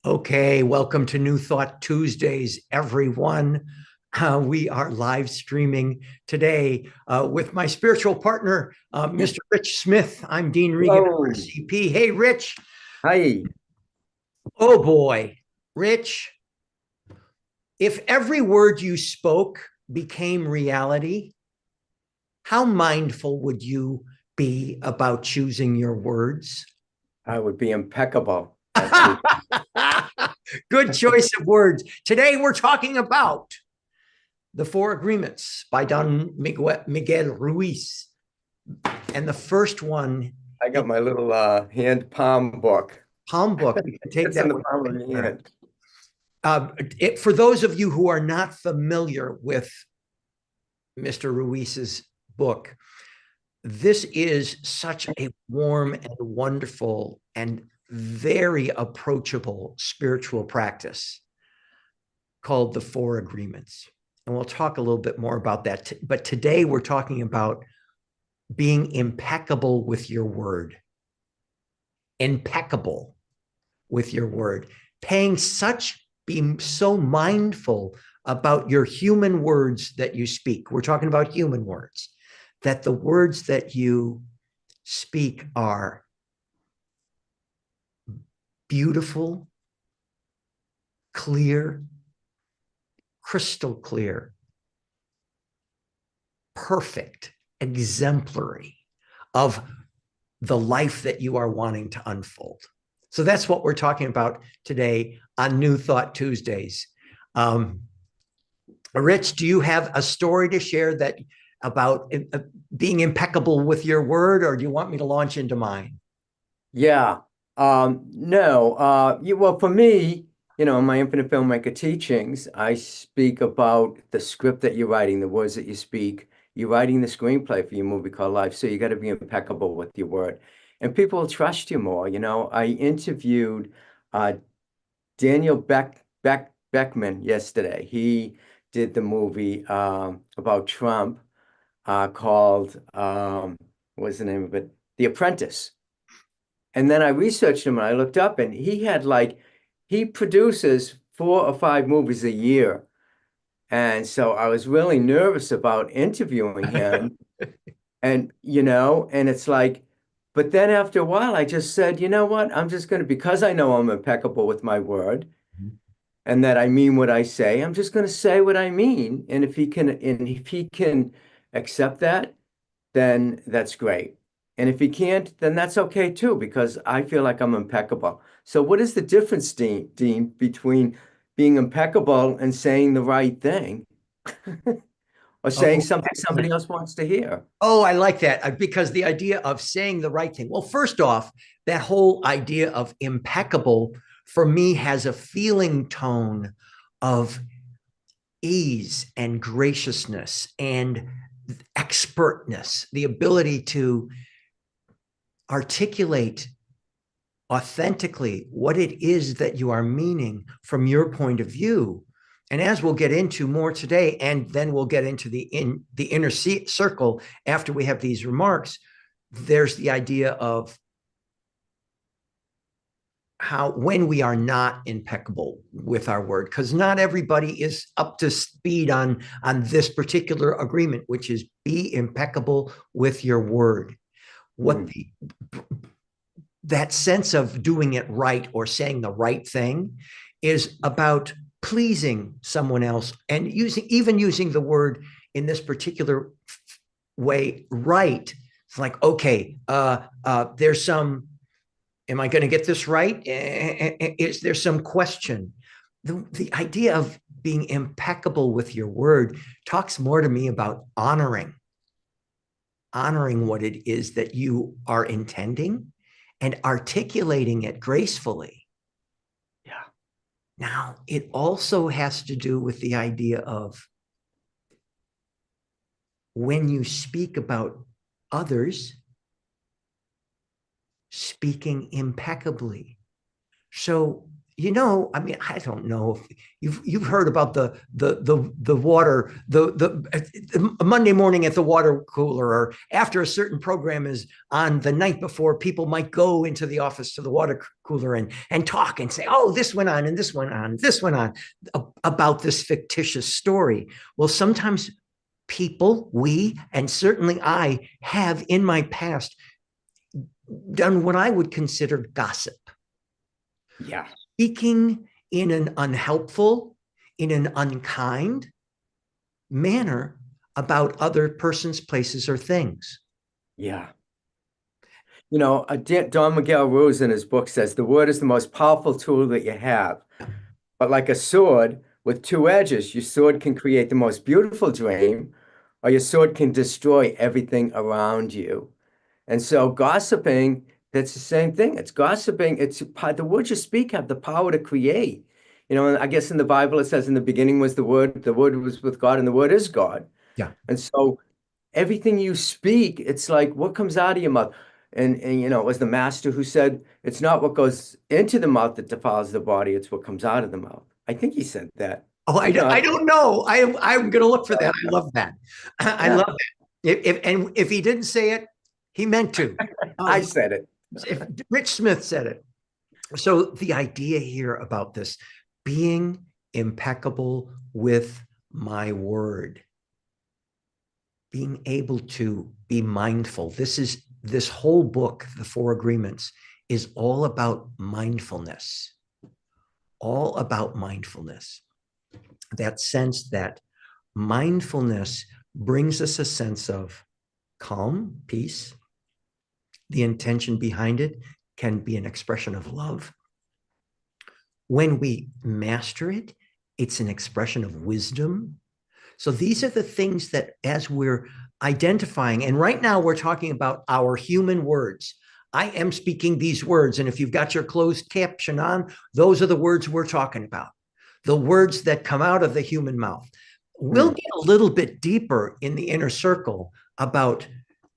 Okay, welcome to New Thought Tuesdays, everyone. We are live streaming today with my spiritual partner, Mr. Rich Smith. I'm Dean Regan, Hello. RCP. Hey, Rich. Hi. Oh boy, Rich, if every word you spoke became reality, how mindful would you be about choosing your words? I would be impeccable at choosing. Good choice of words. Today, we're talking about The Four Agreements by Don Miguel Ruiz. And the first one, I got my little hand palm book. palm book, you can take It's in that the with palm of you. your hand. For those of you who are not familiar with Mr. Ruiz's book, this is such a warm and wonderful and very approachable spiritual practice called the Four Agreements. And we'll talk a little bit more about that. But today we're talking about being impeccable with your word. Impeccable with your word. Being so mindful about your human words that you speak. We're talking about human words, that the words that you speak are beautiful, clear, crystal clear, perfect, exemplary of the life that you are wanting to unfold. So that's what we're talking about today on New Thought Tuesdays. Um, Rich, do you have a story to share that about being impeccable with your word, or do you want me to launch into mine? Yeah. No. Well, for me, in my infinite filmmaker teachings, I speak about the script that you're writing, the words that you speak. You're writing the screenplay for your movie called Life, so you got to be impeccable with your word, and people will trust you more. I interviewed uh, Daniel Beckman yesterday. He did the movie about Trump called what's the name of it? The Apprentice. And then I researched him and I looked up and he produces 4 or 5 movies a year. And so I was really nervous about interviewing him and it's like, but then after a while I just said, you know what? I'm just gonna, because I know I'm impeccable with my word and that I mean what I say, I'm just gonna say what I mean. And if he can accept that, then that's great. And if he can't, then that's okay too, because I feel like I'm impeccable. So what is the difference, Dean, between being impeccable and saying the right thing or saying Oh, something somebody excellent. else wants to hear? Oh, I like that because the idea of saying the right thing. Well, first off, that whole idea of impeccable for me has a feeling tone of ease and graciousness and expertness, the ability to articulate authentically what it is that you are meaning from your point of view. And as we'll get into more today, and then we'll get into the inner circle after we have these remarks, there's the idea of how when we are not impeccable with our word, because not everybody is up to speed on this particular agreement, which is be impeccable with your word. What Mm, the that sense of doing it right or saying the right thing is about pleasing someone else, and using the word in this particular way, right. It's like, okay, there's some, am I going to get this right? Is there some question? The idea of being impeccable with your word talks more to me about honoring what it is that you are intending and articulating it gracefully. yeah. Now, it also has to do with the idea of when you speak about others, speaking impeccably. So I mean, I don't know if you've heard about the water, the Monday morning at the water cooler, or after a certain program is on the night before, people might go into the office to the water cooler and talk and say, oh, this went on and this went on, this went on about this fictitious story. Well, sometimes people, we, and certainly I have in my past done what I would consider gossip, Yeah. speaking in an unhelpful, in an unkind manner about other persons, places, or things. Yeah. Don Miguel Ruiz in his book says the word is the most powerful tool that you have. But like a sword with two edges, your sword can create the most beautiful dream, or your sword can destroy everything around you. And so gossiping, that's the same thing. It's gossiping. The words you speak have the power to create. And I guess in the Bible it says in the beginning was the word was with God, and the word is God. Yeah. And so everything you speak, it's like what comes out of your mouth. And it was the master who said, it's not what goes into the mouth that defiles the body, it's what comes out of the mouth. I think he said that. Oh, I don't know. I'm going to look for that. I love that. I Yeah, love that. If he didn't say it, he meant to. I Um, said it. if Rich Smith said it. So the idea here about this being impeccable with my word, being able to be mindful. This whole book, The Four Agreements, is all about mindfulness, all about mindfulness. That sense that mindfulness brings us a sense of calm, peace. The intention behind it can be an expression of love. When we master it, it's an expression of wisdom. So these are the things that, as we're identifying, and right now we're talking about our human words. I am speaking these words, and if you've got your closed caption on, those are the words we're talking about, the words that come out of the human mouth. We'll get a little bit deeper in the inner circle about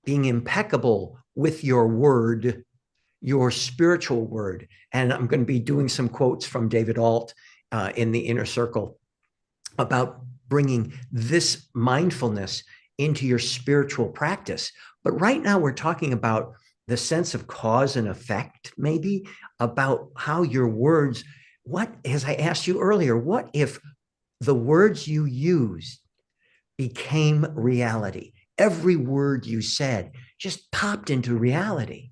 being impeccable with your word, your spiritual word. And I'm going to be doing some quotes from David Alt in the inner circle about bringing this mindfulness into your spiritual practice. But right now, we're talking about the sense of cause and effect, maybe about how your words, as I asked you earlier, what if the words you used became reality? Every word you said just popped into reality,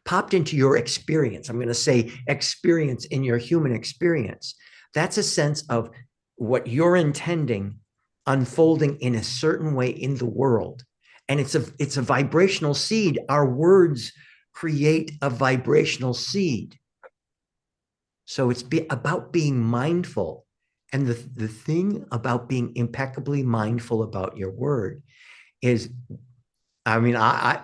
popped into your experience. I'm going to say experience in your human experience. That's a sense of what you're intending unfolding in a certain way in the world. And it's a vibrational seed. Our words create a vibrational seed. So it's about being mindful. And the thing about being impeccably mindful about your word is, I mean,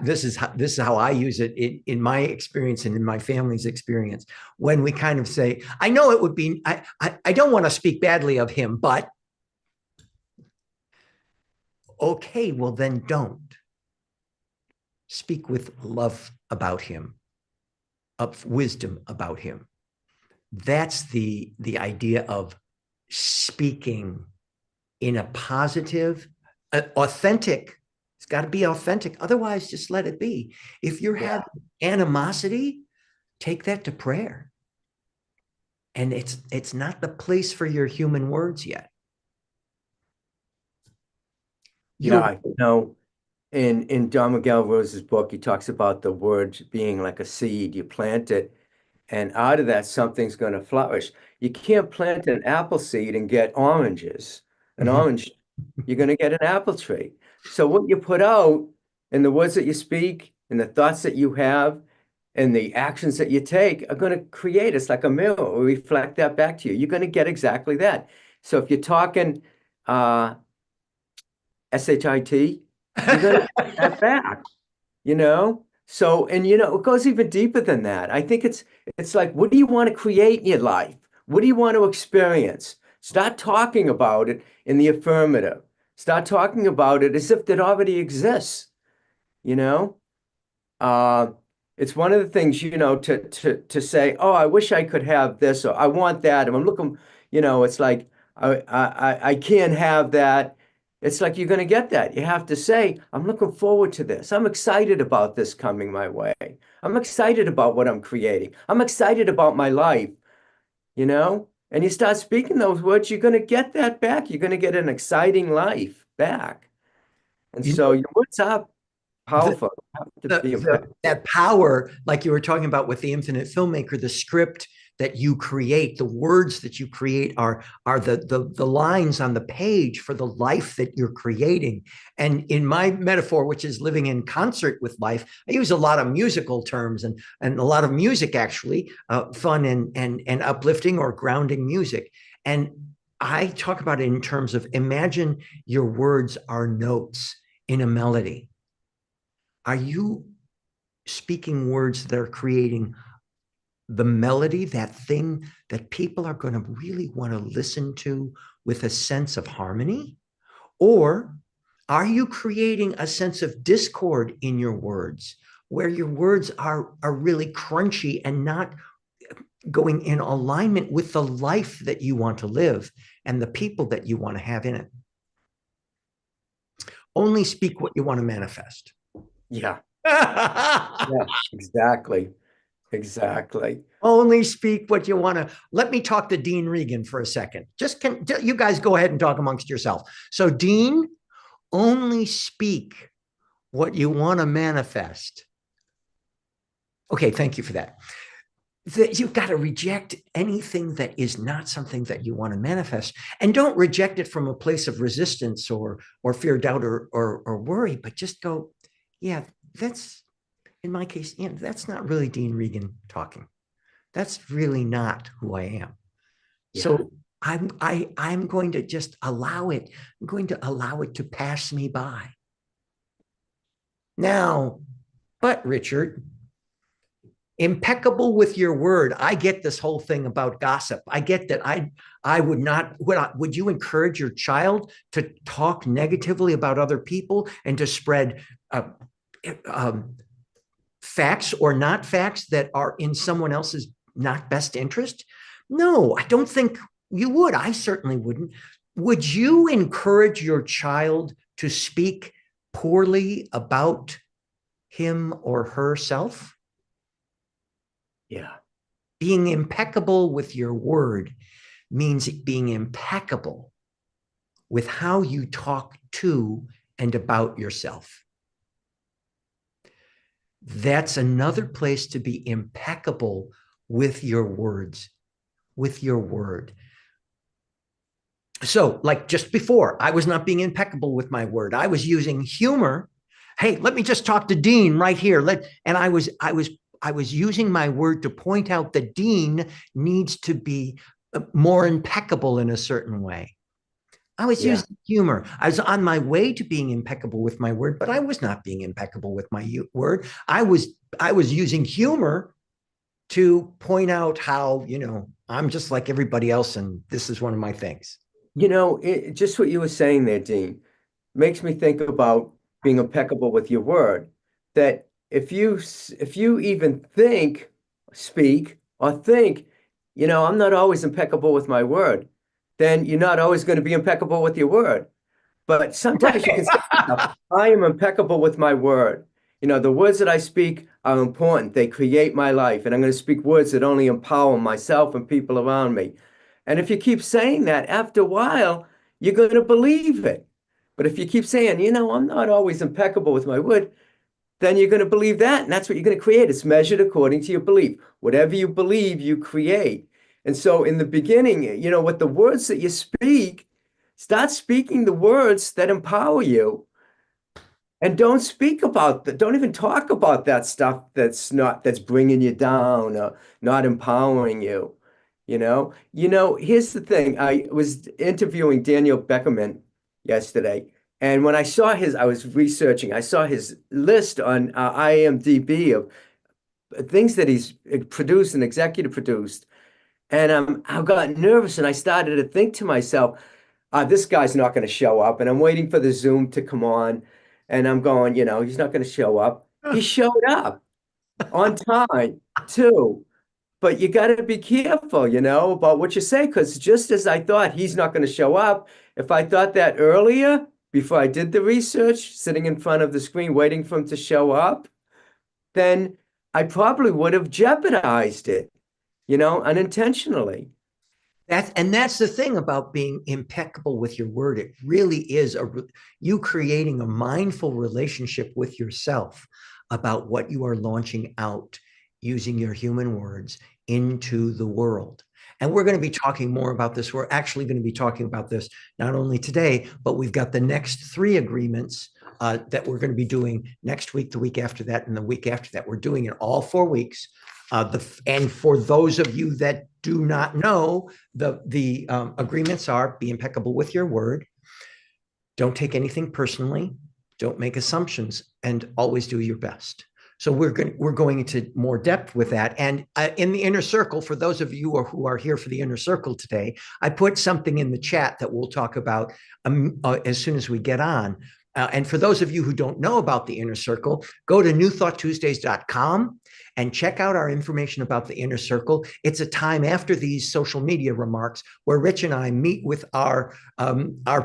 this is how I use it in my experience and in my family's experience. When we kind of say, I know it would be, I don't want to speak badly of him, but okay, well then don't speak with love about him, of wisdom about him. That's the idea of speaking in a positive, authentic. It's got to be authentic. Otherwise, just let it be. If you're having animosity, take that to prayer. And it's not the place for your human words yet. Yeah, in Don Miguel Ruiz's book, he talks about the word being like a seed. You plant it, and out of that, something's going to flourish. You can't plant an apple seed and get oranges. An orange, you're going to get an apple tree. So what you put out and the words that you speak and the thoughts that you have and the actions that you take are going to create, it's like a mirror, or reflect that back to you. You're going to get exactly that. So if you're talking SHIT, you're going to get that back, you know? So, and it goes even deeper than that. I think it's like, what do you want to create in your life? What do you want to experience? Start talking about it in the affirmative. Start talking about it as if it already exists, you know? It's one of the things, to say, oh, I wish I could have this, or I want that. And I'm looking, it's like I can't have that. It's like you're gonna get that. You have to say, I'm looking forward to this. I'm excited about this coming my way. I'm excited about what I'm creating. I'm excited about my life, And you start speaking those words, you're gonna get that back. You're gonna get an exciting life back. And You so know, your words are the, powerful. They have to be that impeccable. power, like you were talking about with the infinite filmmaker, the script that you create, the words that you create are the lines on the page for the life that you're creating. And in my metaphor, which is living in concert with life, I use a lot of musical terms and a lot of music, actually, fun and uplifting or grounding music. And I talk about it in terms of, imagine your words are notes in a melody. Are you speaking words that are creating the melody, that thing that people are going to really want to listen to with a sense of harmony? Or are you creating a sense of discord in your words, where your words are really crunchy and not going in alignment with the life that you want to live and the people that you want to have in it? Only speak what you want to manifest. Yeah. Yeah, exactly. Exactly. Only speak what you want to. Let me talk to Dean Regan for a second. Just can you guys go ahead and talk amongst yourself. So, Dean, only speak what you want to manifest. Okay, thank you for that. You've got to reject anything that is not something that you want to manifest, and don't reject it from a place of resistance or fear, doubt, or worry, but just go, yeah, that's in my case, yeah, that's not really Dean Regan talking. That's really not who I am. Yeah. So I'm going to just allow it. I'm going to allow it to pass me by. Now, but Richard, impeccable with your word. I get this whole thing about gossip. I get that. I would not. Would you encourage your child to talk negatively about other people and to spread um, facts or not facts that are in someone else's not best interest? No, I don't think you would. I certainly wouldn't. Would you encourage your child to speak poorly about him or herself? Yeah. Being impeccable with your word means being impeccable with how you talk to and about yourself. That's another place to be impeccable with your words, with your word. So, like just before, I was not being impeccable with my word. I was using humor. Hey, let me just talk to Dean right here. And I was using my word to point out that Dean needs to be more impeccable in a certain way. I was Yeah. using humor. I was on my way to being impeccable with my word, but I was not being impeccable with my word. I was using humor to point out how, I'm just like everybody else and this is one of my things. Just what you were saying there, Dean, makes me think about being impeccable with your word. That if you even speak, or think, I'm not always impeccable with my word, then you're not always going to be impeccable with your word. But sometimes you can say, I am impeccable with my word. The words that I speak are important. They create my life, and I'm going to speak words that only empower myself and people around me. And if you keep saying that, after a while, you're going to believe it. But if you keep saying, I'm not always impeccable with my word, then you're going to believe that. And that's what you're going to create. It's measured according to your belief. Whatever you believe, you create. And so in the beginning, with the words that you speak, start speaking the words that empower you, and don't even talk about that stuff that's bringing you down or not empowering you. Here's the thing. I was interviewing Daniel Beckerman yesterday, and when I was researching, I saw his list on IMDb of things that he's produced and executive produced. And I got nervous and I started to think to myself, this guy's not going to show up. And I'm waiting for the Zoom to come on. And I'm going, he's not going to show up. He showed up. on time too. But you got to be careful, about what you say, because just as I thought he's not going to show up, if I thought that earlier, before I did the research, sitting in front of the screen waiting for him to show up, then I probably would have jeopardized it, unintentionally. That's the thing about being impeccable with your word. It really is you creating a mindful relationship with yourself about what you are launching out using your human words into the world. And we're going to be talking more about this. We're actually going to be talking about this not only today, but we've got the next 3 agreements that we're going to be doing next week, the week after that, and the week after that. We're doing it all 4 weeks. And for those of you that do not know, the agreements are: be impeccable with your word, don't take anything personally, don't make assumptions, and always do your best. So we're going into more depth with that. And in the inner circle, for those of you who are here for the inner circle today, I put something in the chat that we'll talk about as soon as we get on. And for those of you who don't know about the inner circle, go to newthoughttuesdays.com and check out our information about the inner circle. It's a time after these social media remarks where Rich and I meet with our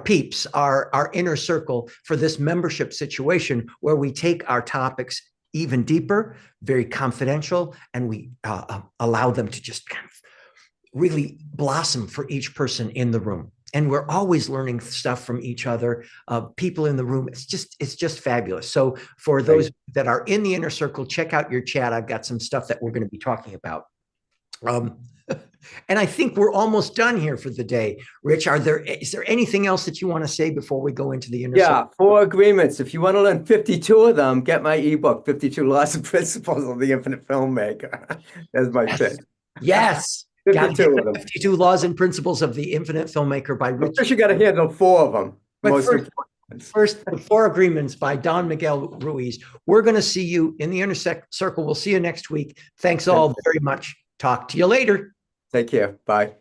peeps, our inner circle, for this membership situation where we take our topics even deeper, very confidential, and we allow them to just kind of really blossom for each person in the room. And we're always learning stuff from each other, people in the room. It's just fabulous. So for those that are in the inner circle, check out your chat. I've got some stuff that we're going to be talking about. And I think we're almost done here for the day. Rich, is there anything else that you want to say before we go into the inner circle? Yeah, 4 agreements. If you want to learn 52 of them, get my ebook, 52 Laws and Principles of the Infinite Filmmaker. That's my pitch. Yes. 52 of them. 52 Laws and Principles of the Infinite Filmmaker by Rich. First, you got to handle 4 of them. But first, the 4 agreements by Don Miguel Ruiz. We're going to see you in the inner circle. We'll see you next week. Thanks all very much. Talk to you later. Take care. Bye.